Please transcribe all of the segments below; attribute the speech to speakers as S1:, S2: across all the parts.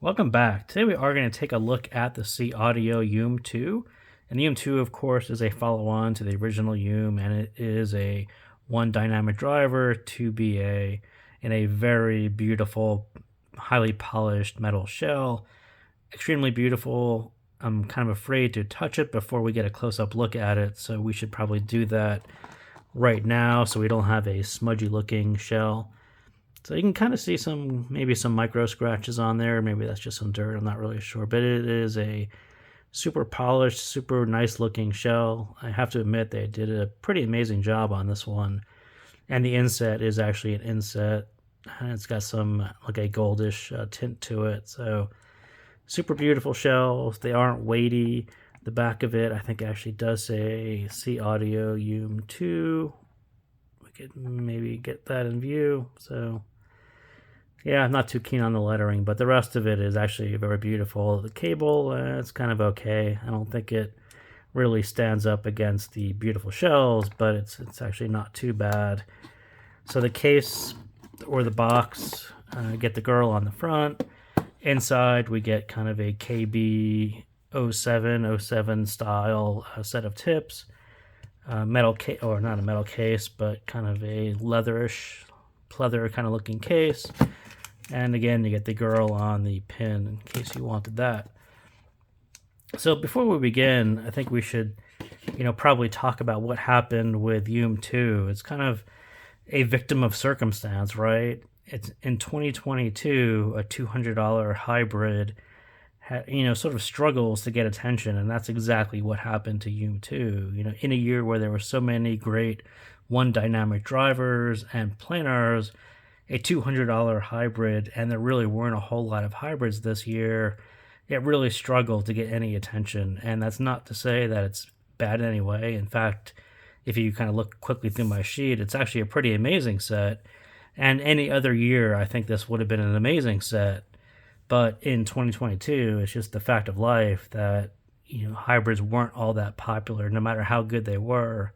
S1: Welcome back. Today we are going to take a look at the SeeAudio Yume II. And the Yume II, of course, is a follow-on to the original Yume, and it is a one dynamic driver, 2BA, in a very beautiful, highly polished metal shell. Extremely beautiful. I'm kind of afraid to touch it before we get a close-up look at it, so we should probably do that right now so we don't have a smudgy looking shell. So you can kind of see maybe some micro scratches on there. Maybe that's just some dirt. I'm not really sure. But it is a super polished, super nice looking shell. I have to admit they did a pretty amazing job on this one. And the inset is actually an inset. And it's got some like a goldish tint to it. So super beautiful shells. They aren't weighty. The back of it, I think, actually does say SeeAudio Yume II. We could maybe get that in view. So yeah, I'm not too keen on the lettering, but the rest of it is actually very beautiful. The cable, it's kind of okay. I don't think it really stands up against the beautiful shells, but it's actually not too bad. So the case or the box, get the girl on the front. Inside, we get kind of a KB 07 style set of tips. Metal case, or not a metal case, but kind of a leatherish, pleather kind of looking case. And again, you get the girl on the pin in case you wanted that. So before we begin, I think we should, probably talk about what happened with Yume II. It's kind of a victim of circumstance, right? It's in 2022, a $200 hybrid, sort of struggles to get attention, and that's exactly what happened to Yume II. In a year where there were so many great one dynamic drivers and planars, a $200 hybrid, and there really weren't a whole lot of hybrids this year, it really struggled to get any attention. And that's not to say that it's bad anyway. In fact, if you kind of look quickly through my sheet, it's actually a pretty amazing set. And any other year, I think this would have been an amazing set. But in 2022, it's just the fact of life that, hybrids weren't all that popular, no matter how good they were.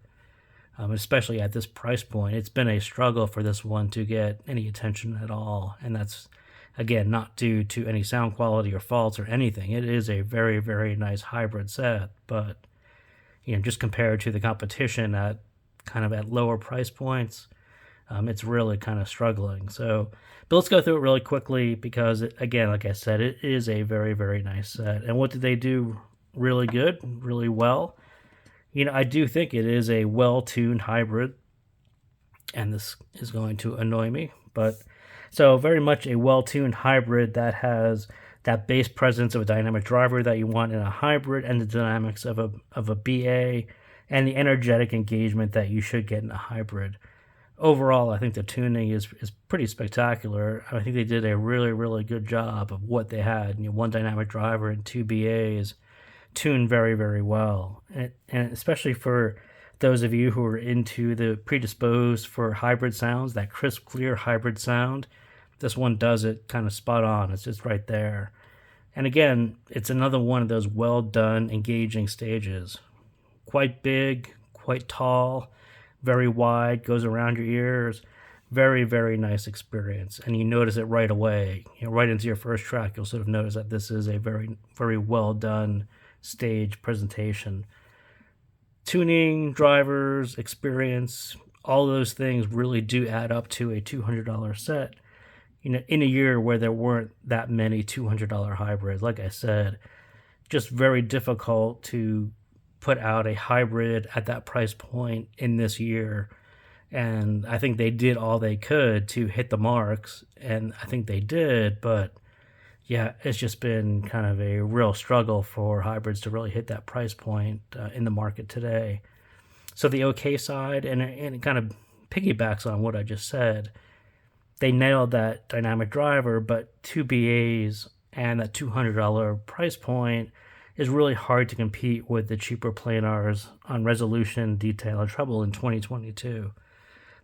S1: Especially at this price point. It's been a struggle for this one to get any attention at all. And that's, again, not due to any sound quality or faults or anything. It is a very, very nice hybrid set. But, just compared to the competition at lower price points, it's really kind of struggling. So, but let's go through it really quickly because, again, like I said, it is a very, very nice set. And what did they do really good, really well? I do think it is a well-tuned hybrid, and this is going to annoy me, but so very much a well-tuned hybrid that has that bass presence of a dynamic driver that you want in a hybrid, and the dynamics of a BA, and the energetic engagement that you should get in a hybrid. Overall, I think the tuning is pretty spectacular. I think they did a really, really good job of what they had. One dynamic driver and two BAs tuned very, very well. And especially for those of you who are into the predisposed for hybrid sounds, that crisp, clear hybrid sound, this one does it kind of spot on. It's just right there. And again, it's another one of those well done, engaging stages. Quite big, quite tall, very wide, goes around your ears. Very, very nice experience. And you notice it right away. Right into your first track, you'll sort of notice that this is a very, very well done stage presentation. Tuning, drivers, experience, all those things really do add up to a $200 set. In a year where there weren't that many $200 hybrids, like I said, just very difficult to put out a hybrid at that price point in this year. And I think they did all they could to hit the marks, and I think they did, but yeah, it's just been kind of a real struggle for hybrids to really hit that price point in the market today. So the OK side, and it kind of piggybacks on what I just said, they nailed that dynamic driver, but two BAs and that $200 price point is really hard to compete with the cheaper planars on resolution, detail, and treble in 2022.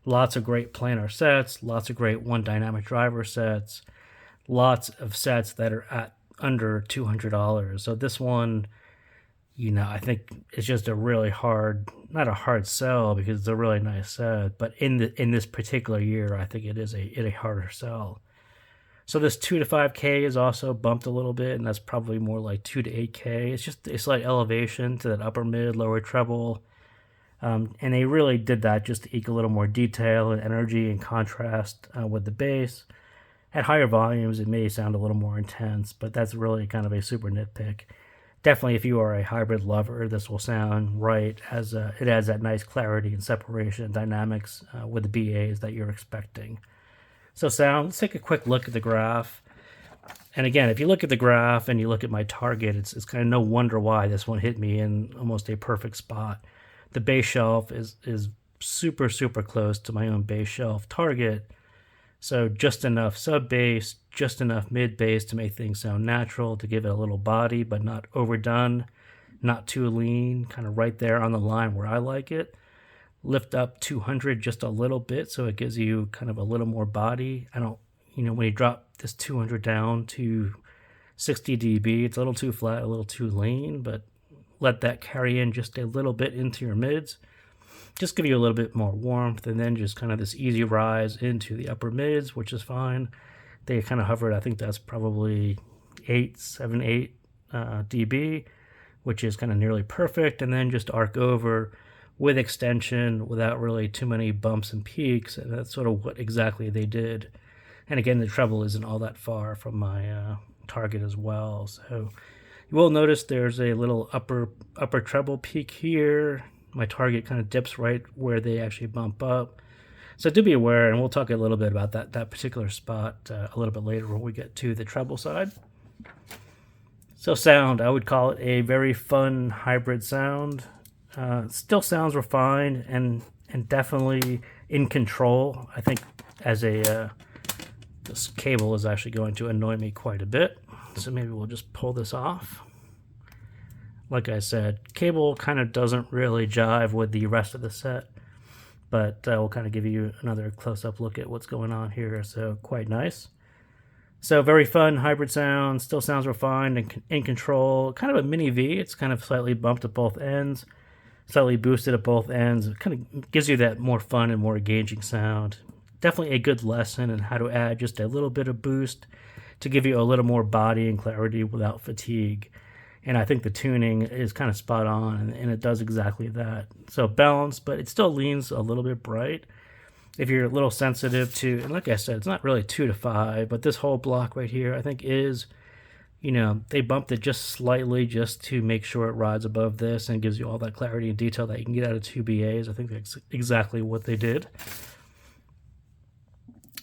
S1: Lots of great planar sets, lots of great one dynamic driver sets, lots of sets that are at under $200. So this one, I think it's just a really hard, not a hard sell because it's a really nice set, but in this particular year, I think it is a harder sell. So this 2 to 5K is also bumped a little bit, and that's probably more like 2 to 8K. It's just a slight elevation to that upper mid, lower treble. And they really did that just to eke a little more detail and energy and contrast with the bass. At higher volumes, it may sound a little more intense, but that's really kind of a super nitpick. Definitely, if you are a hybrid lover, this will sound right, as it adds that nice clarity and separation and dynamics with the BAs that you're expecting. So sound, let's take a quick look at the graph. And again, if you look at the graph and you look at my target, it's kind of no wonder why this one hit me in almost a perfect spot. The bass shelf is super, super close to my own bass shelf target. So just enough sub bass, just enough mid bass to make things sound natural, to give it a little body, but not overdone, not too lean, kind of right there on the line where I like it. Lift up 200 just a little bit so it gives you kind of a little more body. I don't, when you drop this 200 down to 60 dB, it's a little too flat, a little too lean, but let that carry in just a little bit into your mids. Just give you a little bit more warmth, and then just kind of this easy rise into the upper mids, which is fine. They kind of hovered, I think that's probably 7, 8 dB, which is kind of nearly perfect, and then just arc over with extension without really too many bumps and peaks, and that's sort of what exactly they did. And again, the treble isn't all that far from my target as well. So you will notice there's a little upper treble peak here. My target kind of dips right where they actually bump up. So do be aware, and we'll talk a little bit about that particular spot a little bit later when we get to the treble side. So sound, I would call it a very fun hybrid sound. Still sounds refined and definitely in control. I think as this cable is actually going to annoy me quite a bit, so maybe we'll just pull this off. Like I said, cable kind of doesn't really jive with the rest of the set, but we'll kind of give you another close-up look at what's going on here, so quite nice. So very fun hybrid sound, still sounds refined and in control. Kind of a mini V, it's kind of slightly bumped at both ends, slightly boosted at both ends. It kind of gives you that more fun and more engaging sound. Definitely a good lesson in how to add just a little bit of boost to give you a little more body and clarity without fatigue. And I think the tuning is kind of spot on, and it does exactly that. So balanced, but it still leans a little bit bright. If you're a little sensitive to, and like I said, it's not really 2 to 5, but this whole block right here, I think is, they bumped it just slightly just to make sure it rides above this and gives you all that clarity and detail that you can get out of 2 BAs. I think that's exactly what they did.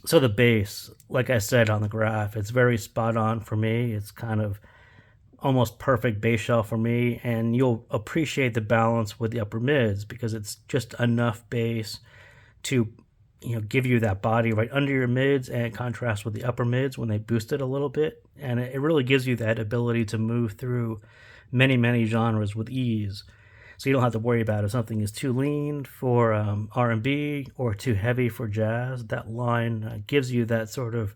S1: So the bass, like I said on the graph, it's very spot on for me. It's kind of almost perfect bass shelf for me, and you'll appreciate the balance with the upper mids because it's just enough bass to give you that body right under your mids and contrast with the upper mids when they boost it a little bit, and it really gives you that ability to move through many genres with ease, so you don't have to worry about if something is too lean for R&B or too heavy for jazz. That line gives you that sort of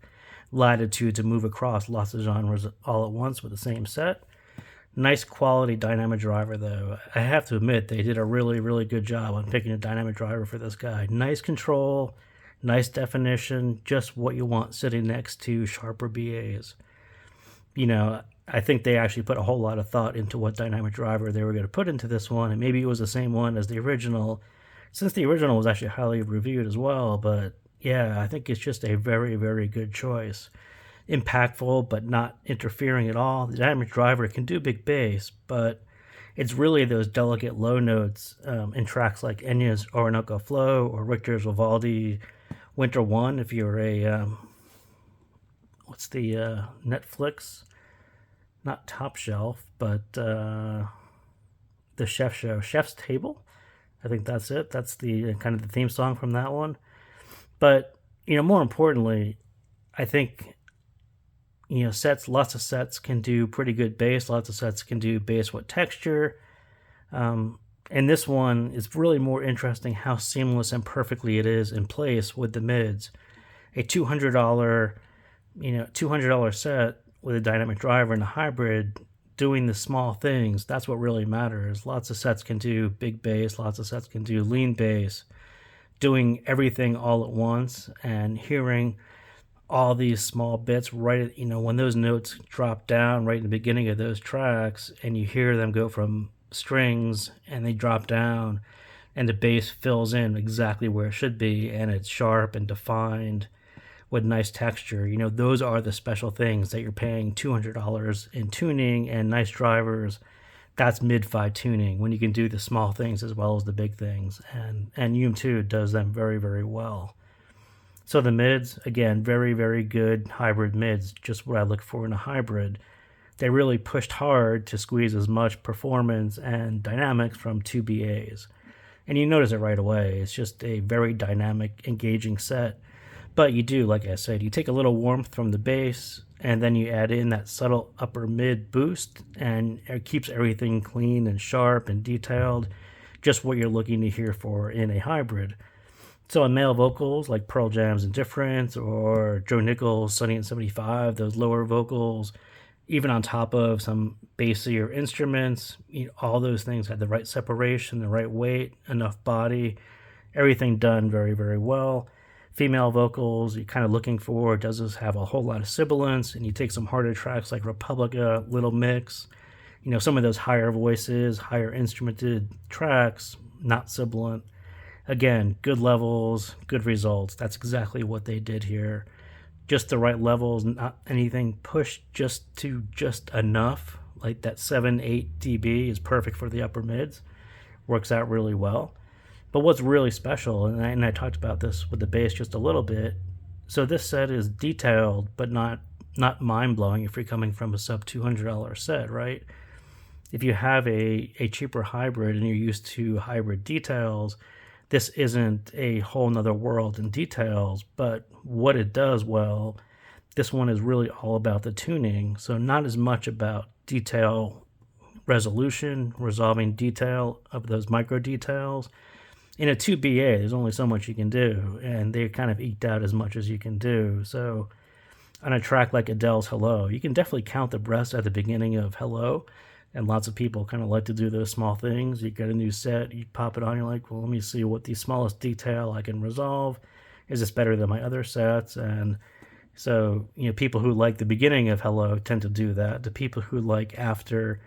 S1: latitude to move across lots of genres all at once with the same set. Nice quality dynamic driver though. I have to admit they did a really good job on picking a dynamic driver for this guy. Nice control, nice definition, just what you want sitting next to sharper BAs. I think they actually put a whole lot of thought into what dynamic driver they were going to put into this one, and maybe it was the same one as the original, since the original was actually highly reviewed as well. But yeah, I think it's just a very good choice. Impactful, but not interfering at all. The dynamic driver can do big bass, but it's really those delicate low notes in tracks like Enya's Orinoco Flow or Richter's Vivaldi Winter One. If you're a what's the Netflix, not Top Shelf, but the Chef Show, Chef's Table. I think that's it. That's the kind of the theme song from that one. But more importantly, I think lots of sets can do pretty good bass. Lots of sets can do bass with texture. And this one is really more interesting how seamless and perfectly it is in place with the mids. A $200, $200 set with a dynamic driver and a hybrid doing the small things. That's what really matters. Lots of sets can do big bass. Lots of sets can do lean bass. Doing everything all at once and hearing all these small bits right at, when those notes drop down right in the beginning of those tracks and you hear them go from strings and they drop down and the bass fills in exactly where it should be and it's sharp and defined with nice texture. Those are the special things that you're paying $200 in tuning and nice drivers. That's mid-fi tuning when you can do the small things as well as the big things. And Yume 2 does them very, very well. So the mids, again, very, very good hybrid mids, just what I look for in a hybrid. They really pushed hard to squeeze as much performance and dynamics from two BAs. And you notice it right away. It's just a very dynamic, engaging set. But you do, like I said, you take a little warmth from the bass, and then you add in that subtle upper mid boost, and it keeps everything clean and sharp and detailed, just what you're looking to hear for in a hybrid. So in male vocals like Pearl Jam's Indifference or Joe Nichols' Sunny in 75, those lower vocals, even on top of some bassier instruments, all those things had the right separation, the right weight, enough body, everything done very, very well. Female vocals, you're kind of looking for, does this have a whole lot of sibilance? And you take some harder tracks like Republica, Little Mix, some of those higher voices, higher instrumented tracks, not sibilant. Again, good levels, good results. That's exactly what they did here. Just the right levels, not anything pushed just enough. Like that 7-8 dB is perfect for the upper mids. Works out really well. But what's really special, and I talked about this with the bass just a little bit, so this set is detailed, but not mind-blowing if you're coming from a sub $200 set, right? If you have a cheaper hybrid and you're used to hybrid details, this isn't a whole nother world in details, but what it does well, this one is really all about the tuning, so not as much about detail resolution, resolving detail of those micro details. In a 2BA, there's only so much you can do, and they're kind of eked out as much as you can do. So on a track like Adele's Hello, you can definitely count the breaths at the beginning of Hello, and lots of people kind of like to do those small things. You get a new set, you pop it on, you're like, well, let me see what the smallest detail I can resolve. Is this better than my other sets? And so, people who like the beginning of Hello tend to do that. The people who like after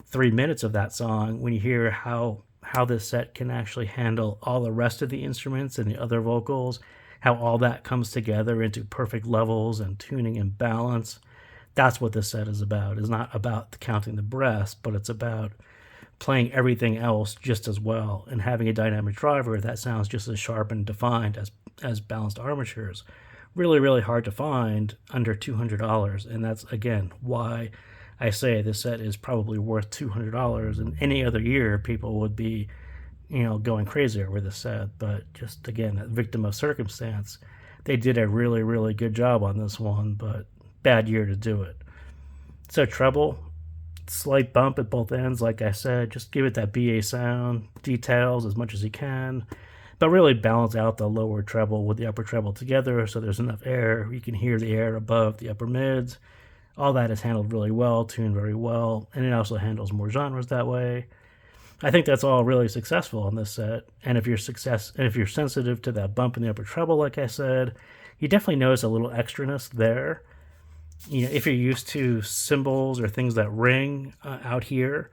S1: 3 minutes of that song, when you hear how this set can actually handle all the rest of the instruments and the other vocals, how all that comes together into perfect levels and tuning and balance. That's what this set is about. It's not about counting the breaths, but it's about playing everything else just as well and having a dynamic driver that sounds just as sharp and defined as balanced armatures. Really, really hard to find under $200. And that's, again, why I say this set is probably worth $200, and any other year people would be, going crazy over this set. But just, again, a victim of circumstance. They did a really, really good job on this one, but bad year to do it. So treble, slight bump at both ends, like I said. Just give it that BA sound, details as much as you can, but really balance out the lower treble with the upper treble together so there's enough air. You can hear the air above the upper mids. All that is handled really well, tuned very well, and it also handles more genres that way. I think that's all really successful on this set. And if you're sensitive to that bump in the upper treble, like I said, you definitely notice a little extraness there. If you're used to cymbals or things that ring out here,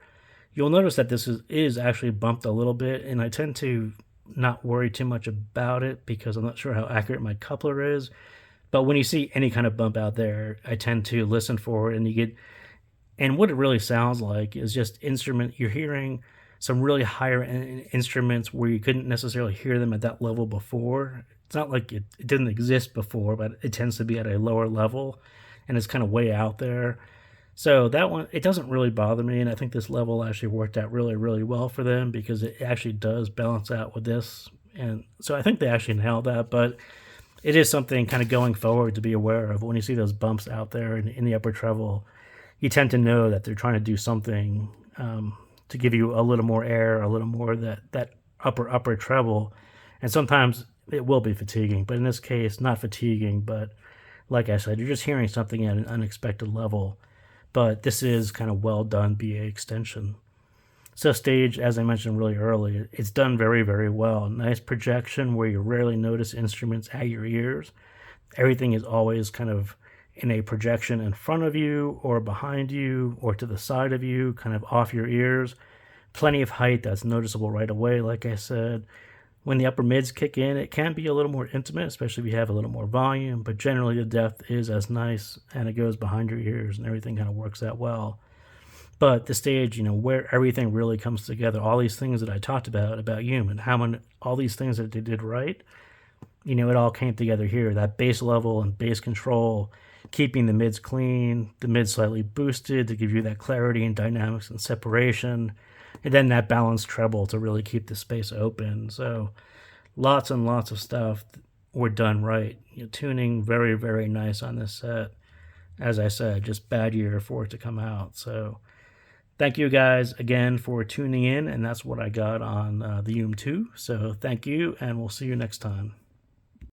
S1: you'll notice that this is actually bumped a little bit, and I tend to not worry too much about it because I'm not sure how accurate my coupler is. But when you see any kind of bump out there, I tend to listen for it, and what it really sounds like is just instrument. You're hearing some really higher instruments where you couldn't necessarily hear them at that level before. It's not like it didn't exist before, but it tends to be at a lower level, and it's kind of way out there. So that one, it doesn't really bother me, and I think this level actually worked out really, really well for them because it actually does balance out with this. And so I think they actually nailed that, but it is something kind of going forward to be aware of. When you see those bumps out there in the upper treble, you tend to know that they're trying to do something to give you a little more air, a little more that upper treble. And sometimes it will be fatiguing, but in this case, not fatiguing. But like I said, you're just hearing something at an unexpected level. But this is kind of well done BA extension. So stage, as I mentioned really early, it's done very, very well. Nice projection where you rarely notice instruments at your ears. Everything is always kind of in a projection in front of you or behind you or to the side of you, kind of off your ears. Plenty of height that's noticeable right away, like I said. When the upper mids kick in, it can be a little more intimate, especially if you have a little more volume, but generally the depth is as nice and it goes behind your ears and everything kind of works out well. But the stage, where everything really comes together, all these things that I talked about Yume and how many, all these things that they did right, it all came together here. That bass level and bass control, keeping the mids clean, the mids slightly boosted to give you that clarity and dynamics and separation, and then that balanced treble to really keep the space open. So lots and lots of stuff were done right. Tuning very, very nice on this set. As I said, just bad year for it to come out. So thank you guys again for tuning in, and that's what I got on the Yume II. So thank you, and we'll see you next time.